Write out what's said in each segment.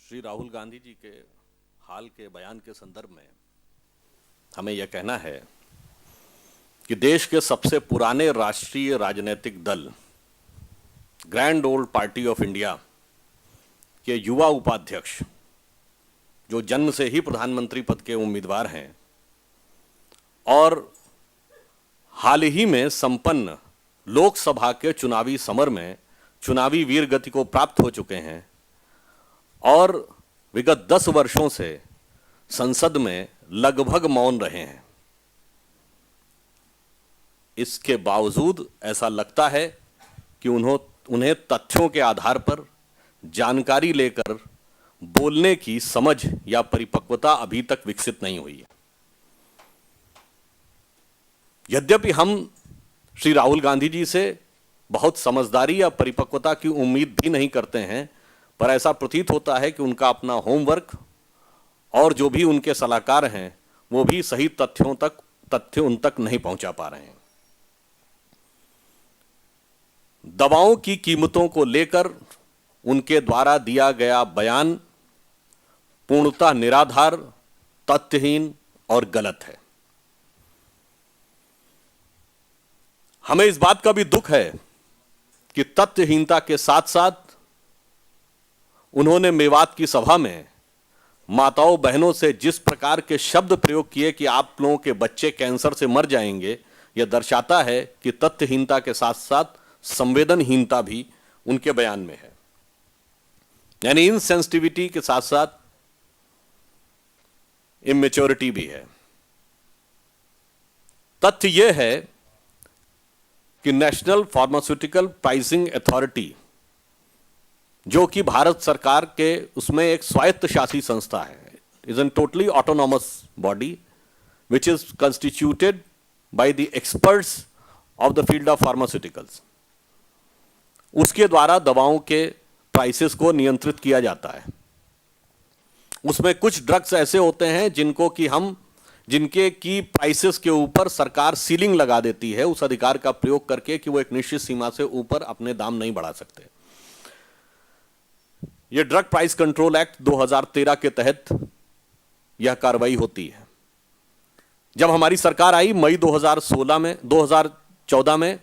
श्री राहुल गांधी जी के हाल के बयान के संदर्भ में हमें यह कहना है कि देश के सबसे पुराने राष्ट्रीय राजनीतिक दल grand old party of India के युवा उपाध्यक्ष, जो जन्म से ही प्रधानमंत्री पद के उम्मीदवार हैं और हाल ही में संपन्न लोकसभा के चुनावी समर में चुनावी वीर गति को प्राप्त हो चुके हैं और विगत 10 वर्षों से संसद में लगभग मौन रहे हैं। इसके बावजूद ऐसा लगता है कि उन्हें तथ्यों के आधार पर जानकारी लेकर बोलने की समझ या परिपक्वता अभी तक विकसित नहीं हुई है। यद्यपि हम श्री राहुल गांधी जी से बहुत समझदारी या परिपक्वता की उम्मीद भी नहीं करते हैं, पर ऐसा प्रतीत होता है कि उनका अपना होमवर्क और जो भी उनके सलाहकार हैं वो भी सही तथ्य उन तक नहीं पहुंचा पा रहे हैं। दवाओं की कीमतों को लेकर उनके द्वारा दिया गया बयान पूर्णतः निराधार, तथ्यहीन और गलत है। हमें इस बात का भी दुख है कि तथ्यहीनता के साथ साथ उन्होंने मेवात की सभा में माताओं बहनों से जिस प्रकार के शब्द प्रयोग किए कि आप लोगों के बच्चे कैंसर से मर जाएंगे, यह दर्शाता है कि तथ्यहीनता के साथ साथ संवेदनहीनता भी उनके बयान में है। यानी इनसेंसिटिविटी के साथ साथ इमेच्योरिटी भी है। तथ्य यह है कि नेशनल फार्मास्यूटिकल प्राइसिंग अथॉरिटी, जो कि भारत सरकार के उसमें एक स्वायत्त शासी संस्था है, is an totally autonomous body which is constituted by the experts of the field of pharmaceuticals, उसके द्वारा दवाओं के प्राइसेस को नियंत्रित किया जाता है। उसमें कुछ ड्रग्स ऐसे होते हैं जिनके की प्राइसेस के ऊपर सरकार सीलिंग लगा देती है उस अधिकार का प्रयोग करके कि वो एक निश्चित सीमा से ऊपर अपने दाम नहीं बढ़ा सकते। यह ड्रग प्राइस कंट्रोल एक्ट 2013 के तहत यह कार्रवाई होती है। जब हमारी सरकार आई मई 2014 में,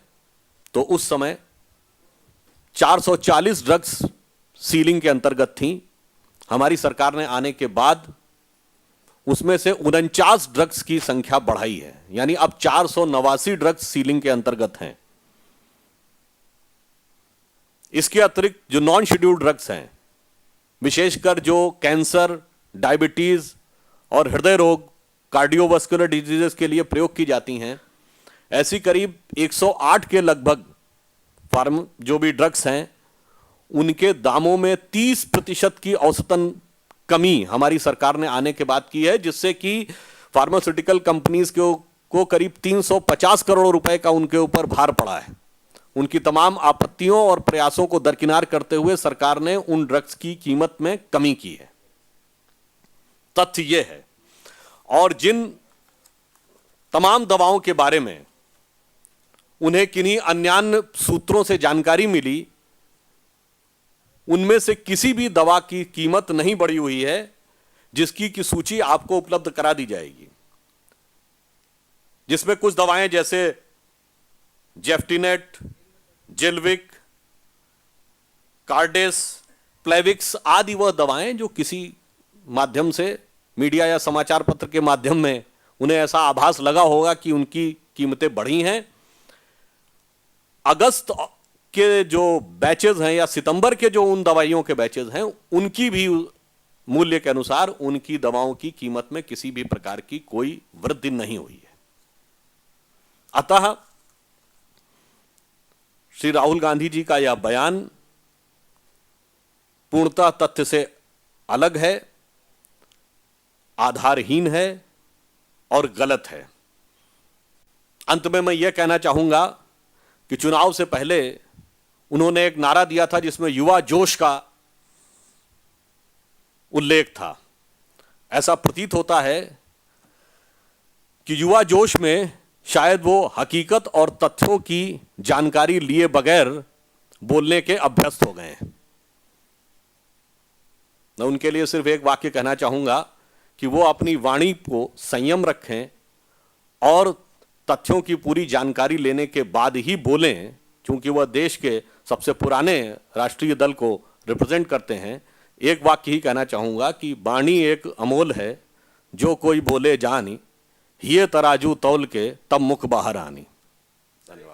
तो उस समय 440 ड्रग्स सीलिंग के अंतर्गत थी। हमारी सरकार ने आने के बाद उसमें से 49 ड्रग्स की संख्या बढ़ाई है, यानी अब 489 ड्रग्स सीलिंग के अंतर्गत हैं। इसके अतिरिक्त जो नॉन शेड्यूल्ड ड्रग्स हैं, विशेषकर जो कैंसर, डायबिटीज और हृदय रोग, कार्डियोवास्कुलर डिजीजेस के लिए प्रयोग की जाती हैं, ऐसी करीब 108 के लगभग जो भी ड्रग्स हैं उनके दामों में 30% की औसतन कमी हमारी सरकार ने आने के बाद की है, जिससे कि फार्मास्यूटिकल कंपनीज को करीब 350 करोड़ रुपए का उनके ऊपर भार पड़ा है। उनकी तमाम आपत्तियों और प्रयासों को दरकिनार करते हुए सरकार ने उन ड्रग्स की कीमत में कमी की है। तथ्य यह है, और जिन तमाम दवाओं के बारे में उन्हें किन्हीं अन्य सूत्रों से जानकारी मिली, उनमें से किसी भी दवा की कीमत नहीं बढ़ी हुई है जिसकी की सूची आपको उपलब्ध करा दी जाएगी, जिसमें कुछ दवाएं जैसे जेफ्टिनेट, जिलविक, कार्डेस, प्लेविक्स आदि वह दवाएं जो किसी माध्यम से मीडिया या समाचार पत्र के माध्यम में उन्हें ऐसा आभास लगा होगा कि उनकी कीमतें बढ़ी हैं। अगस्त के जो बैचेज हैं या सितंबर के जो उन दवाइयों के बैचेज हैं, उनकी भी मूल्य के अनुसार उनकी दवाओं की कीमत में किसी भी प्रकार की कोई वृद्धि नहीं हुई है। अतः श्री राहुल गांधी जी का यह बयान पूर्णतः तथ्य से अलग है, आधारहीन है और गलत है। अंत में मैं यह कहना चाहूंगा कि चुनाव से पहले उन्होंने एक नारा दिया था जिसमें युवा जोश का उल्लेख था। ऐसा प्रतीत होता है कि युवा जोश में शायद वो हकीकत और तथ्यों की जानकारी लिए बगैर बोलने के अभ्यस्त हो गए हैं। मैं उनके लिए सिर्फ एक वाक्य कहना चाहूंगा कि वो अपनी वाणी को संयम रखें और तथ्यों की पूरी जानकारी लेने के बाद ही बोलें, क्योंकि वह देश के सबसे पुराने राष्ट्रीय दल को रिप्रेजेंट करते हैं। एक वाक्य ही कहना चाहूंगा कि वाणी एक अमोल है, जो कोई बोले जानी, हिये तराजू तौल के तब मुख बाहर आनी। धन्यवाद।